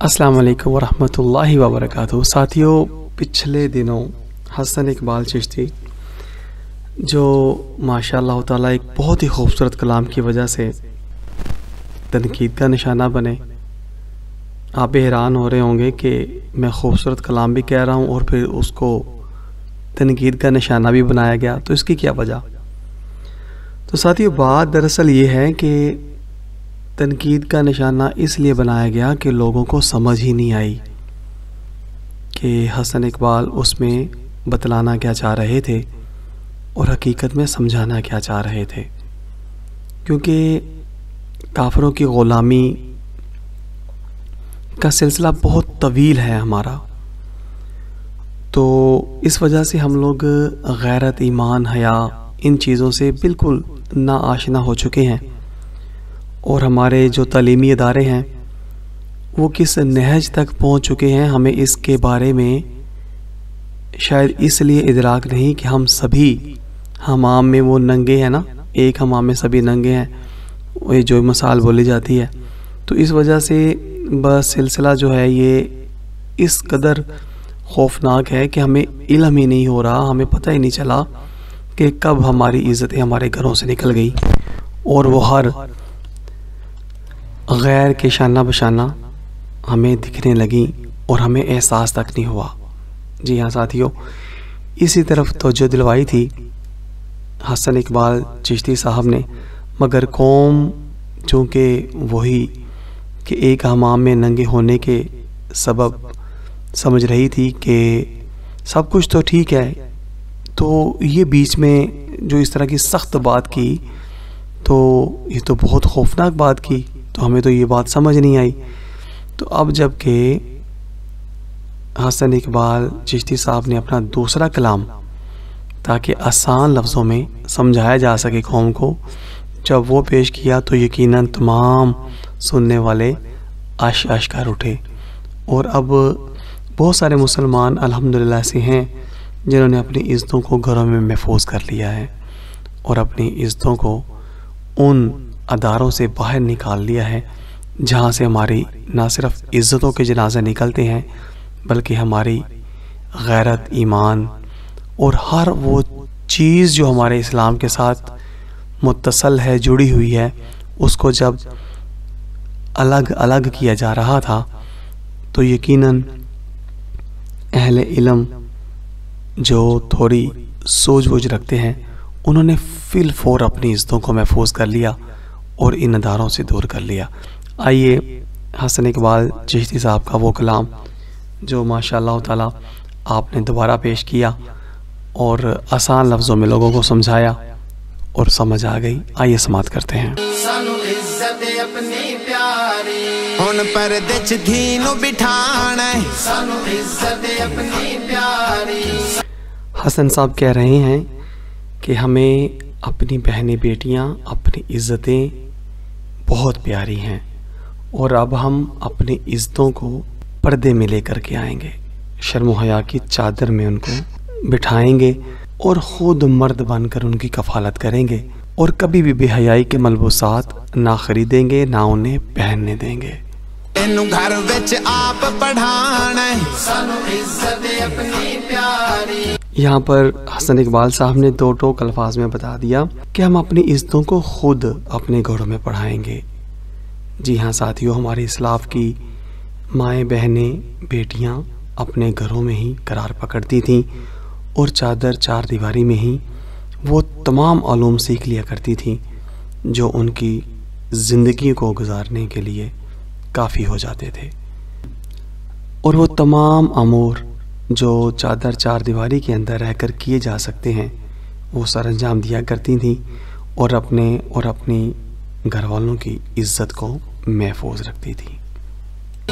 अस्सलाम वालेकुम वरहमतुल्लाहि वबरकातुहू। साथियों, पिछले दिनों हसन इकबाल चिश्ती जो माशाअल्लाह ताला एक बहुत ही खूबसूरत कलाम की वजह से तनकीद का निशाना बने। आप भी हैरान हो रहे होंगे कि मैं खूबसूरत कलाम भी कह रहा हूँ और फिर उसको तनकीद का निशाना भी बनाया गया, तो इसकी क्या वजह? तो साथियों, बात दरअसल ये है कि तनकीद का निशाना इसलिए बनाया गया कि लोगों को समझ ही नहीं आई कि हसन इकबाल उसमें बतलाना क्या चाह रहे थे और हकीकत में समझाना क्या चाह रहे थे। क्योंकि काफिरों की ग़ुलामी का सिलसिला बहुत तवील है हमारा, तो इस वजह से हम लोग गैरत, ईमान, हया इन चीज़ों से बिल्कुल ना आशना हो चुके हैं। और हमारे जो तालीमी इदारे हैं वो किस नहज तक पहुंच चुके हैं, हमें इसके बारे में शायद इसलिए इदराक नहीं कि हम सभी हमाम में वो नंगे हैं ना, एक हमाम में सभी नंगे हैं, ये जो मिसाल बोली जाती है। तो इस वजह से बस सिलसिला जो है ये इस कदर खौफनाक है कि हमें इल्म ही नहीं हो रहा, हमें पता ही नहीं चला कि कब हमारी इज़्ज़तें हमारे घरों से निकल गई और वो हर गैर के शाना बशाना हमें दिखने लगी और हमें एहसास तक नहीं हुआ। जी हाँ साथियों, इसी तरफ तवज्जो दिलवाई थी हसन इकबाल चिश्ती साहब ने, मगर कौम चूँकि वही कि एक हमाम में नंगे होने के सबब समझ रही थी कि सब कुछ तो ठीक है, तो ये बीच में जो इस तरह की सख्त बात की, तो ये तो बहुत खौफनाक बात की, तो हमें तो ये बात समझ नहीं आई। तो अब जबकि हसन इकबाल चिश्ती साहब ने अपना दूसरा कलाम, ताकि आसान लफ्ज़ों में समझाया जा सके कौम को, जब वो पेश किया तो यकीनन तमाम सुनने वाले आश आश कर उठे। और अब बहुत सारे मुसलमान अल्हम्दुलिल्लाह से हैं जिन्होंने अपनी इज़्ज़तों को घरों में महफूज कर लिया है और अपनी इज़्ज़तों को उन अदारों से बाहर निकाल लिया है जहाँ से हमारी ना सिर्फ इज़्ज़तों के जनाजे निकलते हैं, बल्कि हमारी गैरत, ईमान और हर वो चीज़ जो हमारे इस्लाम के साथ मुत्तसल है, जुड़ी हुई है, उसको जब अलग अलग किया जा रहा था, तो यकीनन अहले इल्म जो थोड़ी सूझबूझ रखते हैं उन्होंने फिल फौर अपनी इज़्ज़तों को महफूज कर लिया और इन अदारों से दूर कर लिया। आइए हसन इकबाल चिश्ती साहब का वो कलाम जो माशाअल्लाह ताला आपने दोबारा पेश किया और आसान लफ्ज़ों में लोगों को समझाया और समझ आ गई। आइए समात करते हैं। हसन साहब कह रहे हैं कि हमें अपनी बहनें, बेटियां, अपनी इज़्ज़तें बहुत प्यारी हैं और अब हम अपनी इज़्ज़तों को पर्दे में लेकर के आएंगे, शर्म व हया की चादर में उनको बिठाएंगे और ख़ुद मर्द बनकर उनकी कफ़ालत करेंगे और कभी भी बेहयाई के मलबूसात ना खरीदेंगे, ना उन्हें पहनने देंगे। घर विच आप पढ़ाना सानू इज़्ज़त अपनी प्यारी। यहाँ पर हसन इकबाल साहब ने दो टोक अल्फाज में बता दिया कि हम अपनी इज़्ज़तों को खुद अपने घरों में पढ़ाएंगे। जी हाँ साथियों, हमारे इस्लाफ की माएँ, बहनें, बेटियाँ अपने घरों में ही करार पकड़ती थीं और चादर चार दीवारी में ही वो तमाम उलूम सीख लिया करती थीं जो उनकी ज़िंदगी को गुजारने के लिए काफ़ी हो जाते थे। और वो तमाम अमूर जो चादर चार दीवारी के अंदर रहकर किए जा सकते हैं वो सर अंजाम दिया करती थीं और अपने और अपनी घर वालों की इज़्ज़त को महफूज रखती थी।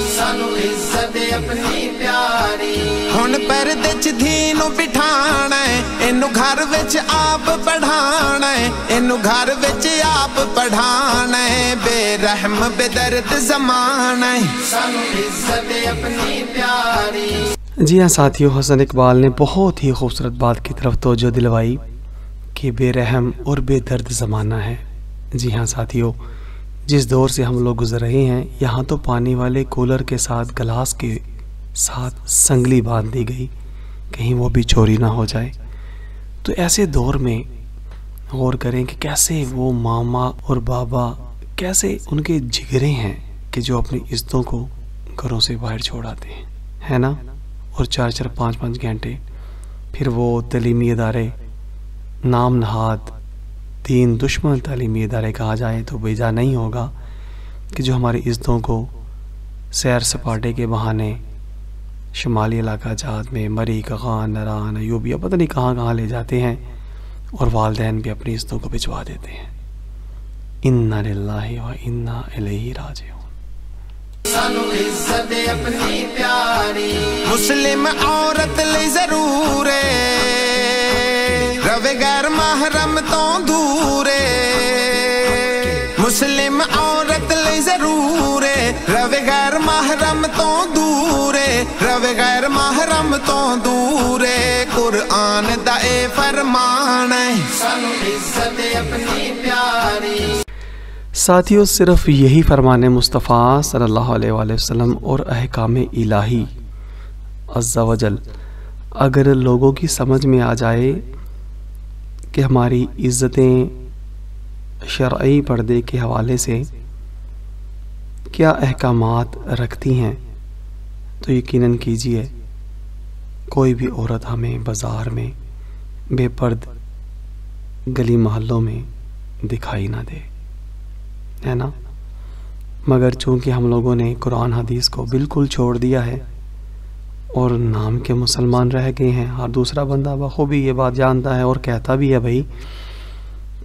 सानू इज़्ज़त अपनी प्यारी हुण परदे च धी नूं बिठाना है, इनू घर विच आप पढ़ाना है, इनू घर विच आप पढ़ाना है, बेरहम बेदर्द ज़माना है, सानू इज़्ज़त अपनी प्यारी। जी हाँ साथियों, हसन इकबाल ने बहुत ही खूबसूरत बात की तरफ तवज्जो दिलवाई कि बेरहम और बेदर्द ज़माना है। जी हाँ साथियों, جس دور سے ہم لوگ گزر رہے ہیں، یہاں تو پانی والے کولر کے ساتھ گلاس کے ساتھ سنگلی باندھ دی گئی، کہیں وہ بھی چوری نہ ہو جائے۔ تو ایسے دور میں غور کریں کہ کیسے وہ ماما اور بابا، کیسے ان کے جگرے ہیں کہ جو اپنی عزتوں کو گھروں سے باہر چھوڑ آتے ہیں، ہے نا؟ اور 4-4 5-5 گھنٹے پھر وہ تعلیمی ادارے، نام نہاد دین دشمن تعلیمی ادارے کہا جائے تو بیجا نہیں ہوگا، کہ جو ہماری عزتوں کو سیر سپاٹے کے بہانے شمالی علاقہ جات میں مری کغان نران ایوبیا پتہ نہیں کہاں کہاں لے جاتے ہیں، اور والدین بھی اپنی عزتوں کو بھجوا دیتے ہیں۔ انا للہ و انا الیہ راجعون۔ سانو عزت اپنی پیاری مسلم عورت لئی ضرور ہے، روے غیر محرم تو دور ہے۔ مسلم عورت لئی ضرور ہے، روے غیر محرم تو دور ہے، روے غیر محرم تو دور ہے۔ قرآن دا اے فرمان ہے، سانو عزت اپنی پیاری۔ ساتھیوں، صرف یہی فرمان مصطفیٰ صلی اللہ علیہ وآلہ وسلم اور احکام الہی عز و جل اگر لوگوں کی سمجھ میں آ جائے کہ ہماری عزتیں شرعی پردے کے حوالے سے کیا احکامات رکھتی ہیں، تو یقیناً کیجئے کوئی بھی عورت ہمیں بازار میں بے پرد گلی محلوں میں دکھائی نہ دے، ہے نا؟ مگر چونکہ ہم لوگوں نے قرآن حدیث کو بالکل چھوڑ دیا ہے اور نام کے مسلمان رہ گئے ہیں، ہر دوسرا بندہ بخوبی یہ بات جانتا ہے اور کہتا بھی ہے بھائی،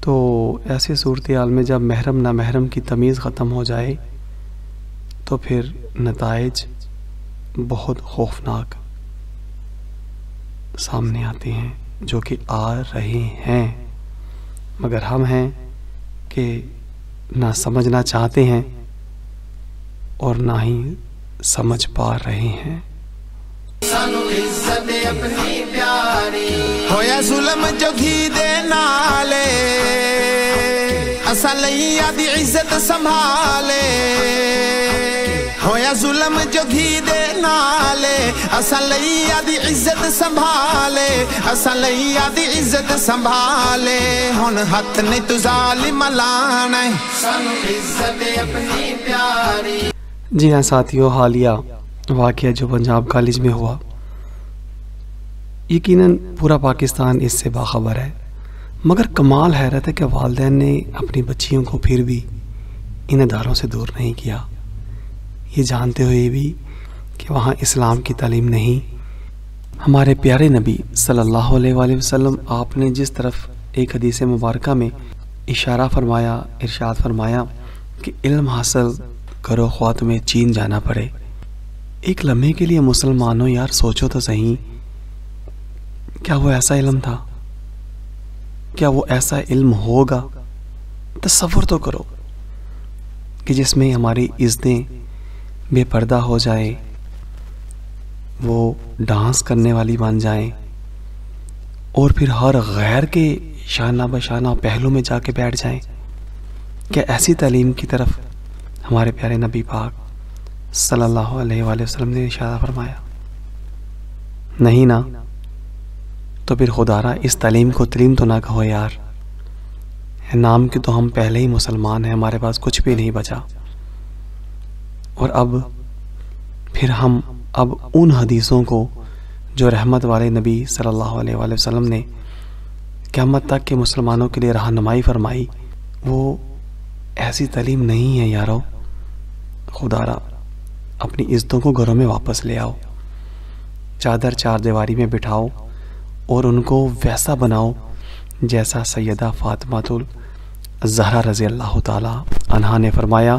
تو ایسے صورتحال میں جب محرم نامحرم کی تمیز ختم ہو جائے تو پھر نتائج بہت خوفناک سامنے آتے ہیں، جو کہ آ رہے ہیں، مگر ہم ہیں کہ نہ سمجھنا چاہتے ہیں اور نہ ہی سمجھ پا رہے ہیں۔ سانو عزت اپنی پیاری ہویا ظلم جو گھی دے نالے، اسا لئی آدھی عزت سنبھالے۔ ہویا ظلم جو گھی دے نالے، اسا لئی آدھی عزت سنبھالے، اسا لئی آدھی عزت سنبھالے۔ ہن ہاتھ نہیں تو ظالم لانا ہے، سانو عزت اپنی پیاری۔ جی ہاں ساتھیوں، حالیہ واقعہ جو پنجاب کالج میں ہوا، یقیناً پورا پاکستان اس سے باخبر ہے، مگر کمال حیرت ہے کہ والدین نے اپنی بچیوں کو پھر بھی ان اداروں سے دور نہیں کیا، یہ جانتے ہوئے بھی کہ وہاں اسلام کی تعلیم نہیں۔ ہمارے پیارے نبی صلی اللہ علیہ وآلہ وسلم آپ نے جس طرف ایک حدیث مبارکہ میں اشارہ فرمایا، ارشاد فرمایا کہ علم حاصل کرو خواہ تمہیں چین جانا پڑے۔ ایک لمحے کے لیے مسلمانوں یار سوچو تو صحیح، کیا وہ ایسا علم تھا؟ کیا وہ ایسا علم ہوگا؟ تصور تو کرو کہ جس میں ہماری عزتیں بے پردہ ہو جائے، وہ ڈانس کرنے والی بن جائیں، اور پھر ہر غیر کے شانہ بشانہ پہلو میں جا کے بیٹھ جائیں۔ کیا ایسی تعلیم کی طرف ہمارے پیارے نبی پاک صلی اللہ علیہ وآلہ وسلم نے اشارہ فرمایا؟ نہیں نا؟ تو پھر خدارا اس تعلیم کو تعلیم تو نہ کہو یار، نام کی تو ہم پہلے ہی مسلمان ہیں، ہمارے پاس کچھ بھی نہیں بچا، اور اب پھر ہم ان حدیثوں کو جو رحمت والے نبی صلی اللہ علیہ وآلہ وسلم نے قیامت تک کے مسلمانوں کے لیے رہنمائی فرمائی، وہ ایسی تعلیم نہیں ہے یارو۔ خدارا اپنی عزتوں کو گھروں میں واپس لے آؤ، چادر چار دیواری میں بٹھاؤ اور ان کو ویسا بناؤ جیسا سیدہ فاطمہ الزہرا رضی اللہ تعالی عنہا نے فرمایا۔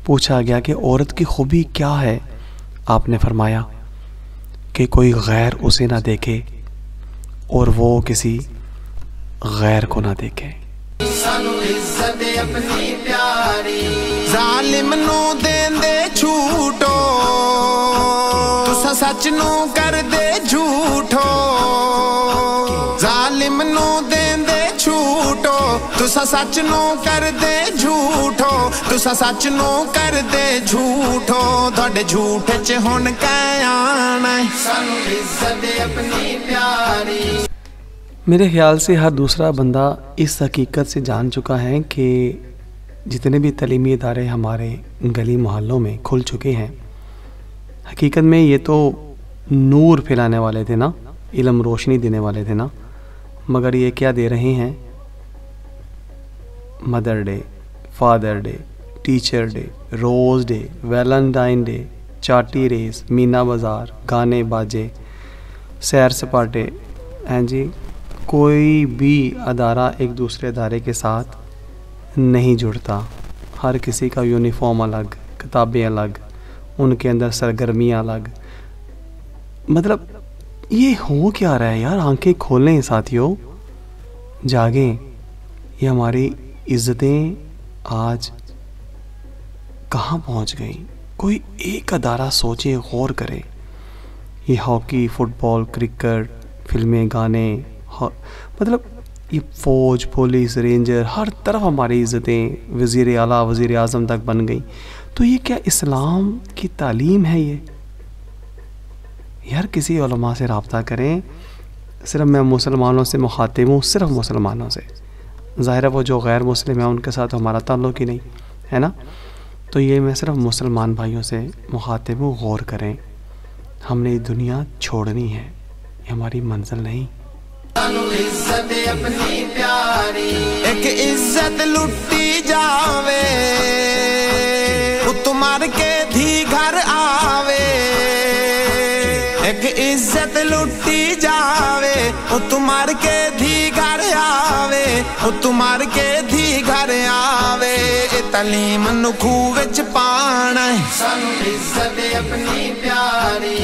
پوچھا گیا کہ عورت کی خوبی کیا ہے؟ آپ نے فرمایا کہ کوئی غیر اسے نہ دیکھے اور وہ کسی غیر کو نہ دیکھے۔ سانو عزت اپنی پیاری ظالم نو دین دے جھوٹو، تسا سچ نو کر دے جھوٹو۔ ظالم نو دین دے جھوٹو، तुसा सच नू कर दे झूठो, तुसा सच नू कर दे झूठो, थोड़े झूठ च हुण कै आना, सानू इज्जत अपनी प्यारी। मेरे ख्याल से हर दूसरा बंदा इस हकीकत से जान चुका है कि जितने भी तलीमी इदारे हमारे गली मोहल्लों में खुल चुके हैं, हकीकत में ये तो नूर फैलाने वाले थे ना, इल्म रोशनी देने वाले थे ना, मगर ये क्या दे रहे हैं? Mother day, father day, teacher day, rose day, Valentine day, चाटी रेस, मीना बाज़ार, गाने बाजे, सैर सपाटे हैं जी। कोई भी अदारा एक दूसरे अदारे के साथ नहीं जुड़ता, हर किसी का यूनिफॉर्म अलग, किताबें अलग, उनके अंदर सरगर्मियाँ अलग। मतलब ये हो क्या रहा है यार? आंखें खोलें साथियों, जागें। ये हमारी इज़्ज़तें आज कहाँ पहुँच गई? कोई एक अदारा सोचे, गौर करे। ये हॉकी, फुटबॉल, क्रिकेट, फिल्में, गाने, मतलब ये फ़ौज, पुलिस, रेंजर, हर तरफ हमारी इज़्ज़तें वज़ीर आला, वज़ीर आज़म तक बन गई। तो ये क्या इस्लाम की तालीम है ये? यार किसी उलमा से रब्ता करें। सिर्फ मैं मुसलमानों से मुखातिब हूँ, सिर्फ मुसलमानों से। ज़ाहिर है वो जो गैर मुस्लिम है उनके साथ हमारा ताल्लुक़ ही नहीं है ना। तो ये मैं सिर्फ मुसलमान भाइयों से मुखातिब हूँ, गौर करें। हमने ये दुनिया छोड़नी है, ये हमारी मंजिल नहीं। इज्जत अपनी प्यारी, एक इज्जत लुटी जावे, तुम्हार के धी घर आवे, एक इज्जत लुटी जावे, तुम्हार के धी घर आवे, तुम्हार के धी घर आवे, तलीम नू खूह विच पाना, सानू इज्जत अपनी प्यारी।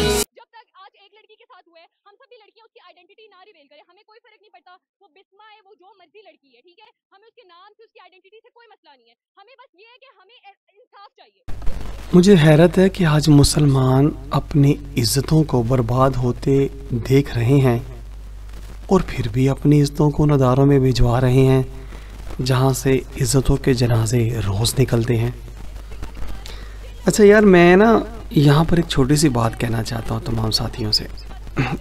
हम सभी लड़कियां उसकी आइडेंटिटी ना रिवील करें, हमें कोई फर्क नहीं पड़ता वो बिस्मा है, वो जो मर्जी लड़की है, ठीक है। हमें उसके नाम से, उसकी आइडेंटिटी से कोई मसला नहीं है, हमें बस ये है कि हमें इंसाफ चाहिए। मुझे हैरत है कि आज मुसलमान अपनी इज़्ज़तों को बर्बाद होते देख रहे हैं और फिर भी अपनी इज़्ज़तों को उन अदारों में भिजवा रहे हैं जहाँ से इज़्ज़तों के जनाजे रोज़ निकलते हैं। अच्छा यार, मैं ना यहाँ पर एक छोटी सी बात कहना चाहता हूँ तमाम साथियों से।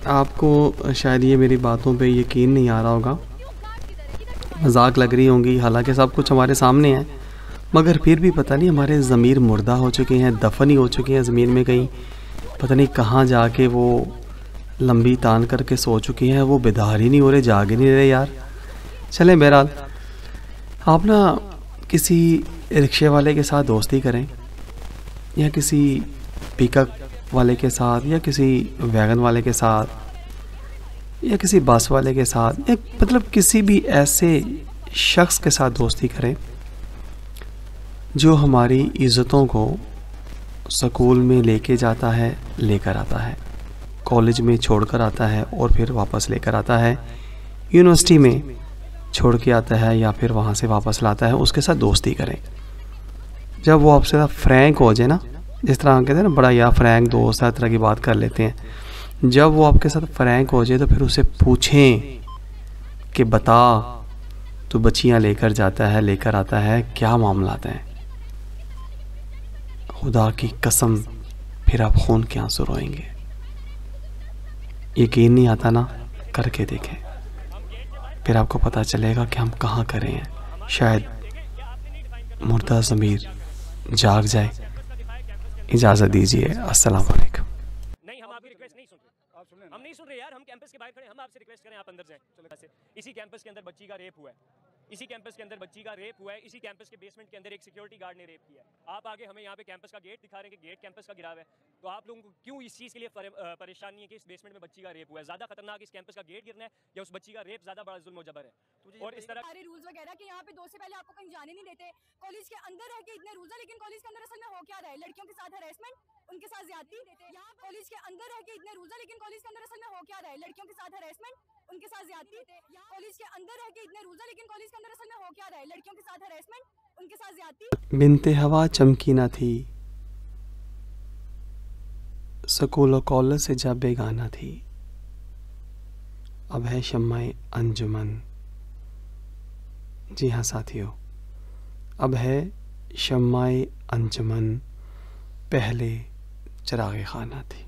आपको शायद ये मेरी बातों पे यकीन नहीं आ रहा होगा, मजाक लग रही होंगी, हालांकि सब कुछ हमारे सामने है, मगर फिर भी पता नहीं हमारे ज़मीर मुर्दा हो चुके हैं, दफन ही हो चुके हैं ज़मीन में कहीं, पता नहीं कहाँ जाके वो लंबी तान करके सो चुके हैं, वो बेदार ही नहीं हो रहे, जाग ही नहीं रहे यार। चलें, बहरहाल आप ना किसी रिक्शे वाले के साथ दोस्ती करें, या किसी पिकअप वाले के साथ, या किसी वैगन वाले के साथ, या किसी बस वाले के साथ, या मतलब किसी भी ऐसे शख्स के साथ दोस्ती करें जो हमारी इज़्ज़तों को स्कूल में लेके जाता है, लेकर आता है, कॉलेज में छोड़कर आता है और फिर वापस लेकर आता है, यूनिवर्सिटी में छोड़ के आता है या फिर वहाँ से वापस लाता है। उसके साथ दोस्ती करें। जब वो आपसे फ्रैंक हो जाए ना, जिस तरह हम कहते हैं ना, बड़ा या फ्रैंक दोस्त है, तरह की बात कर लेते हैं, जब वो आपके साथ फ्रैंक हो जाए तो फिर उसे पूछें कि बता तू बच्चियाँ लेकर जाता है, लेकर आता है, क्या मामला है? खुदा की कसम फिर आप खून के आंसू रोएंगे। यकीन नहीं आता ना, करके देखें, फिर आपको पता चलेगा कि हम कहाँ करे हैं। शायद मुर्दा ज़मीर जाग जाए। इजाज़त दीजिए, अस्सलाम वालेकुम। नहीं, हम आपकी रिक्वेस्ट नहीं सुन रहे, हम नहीं सुन रहे यार, हम कैंपस के बाहर खड़े, हम आपसे रिक्वेस्ट करें आप अंदर जाएं। इसी कैंपस के अंदर बच्ची का रेप हुआ है, इसी कैंपस के अंदर बच्ची का रेप हुआ है, इसी कैंपस के बेसमेंट के अंदर एक सिक्योरिटी गार्ड ने रेप किया है। आप आगे हमें यहाँ पे कैंपस का गेट दिखा रहे हैं कि गेट कैंपस का गिरा हुआ है, तो आप लोगों को क्यों इस चीज़ के लिए परेशानी है कि इस बेसमेंट में बच्ची का रेप हुआ है? ज़्यादा खतरनाक इस कैंपस का गेट गिरना है या उस बच्ची का रेप ज़्यादा बड़ा जुल्म जबर है? और इस तरह सारे रूल्स वगैरह कि यहाँ पे 2 से पहले आपको कहीं जाने नहीं देते, कॉलेज के अंदर रह के इतने रूल्स है, लेकिन कॉलेज के अंदर असल में हो क्या रहा है? लड़कियों के साथ हरेसमेंट, उनके साथ ज्यादती। यहाँ कॉलेज के अंदर रह के इतने रूल्स है, लेकिन कॉलेज के अंदर असल में हो क्या रहा है? लड़कियों के साथ हरेसमेंट, उनके साथ ज्यादती। कॉलेज के अंदर रह के इतने रूल्स है, लेकिन कॉलेज के अंदर असल में हो क्या रहा है? लड़कियों के साथ हरेसमेंट, उनके साथ ज्यादती। बिनते हवा चमकी ना थी, स्कूल और कॉलेज से जब बेगाना थी, अब है शम्माए अंजुमन। جی ہاں ساتھیوں، اب ہے شمع انجمن پہلے چراغ خانہ تھی.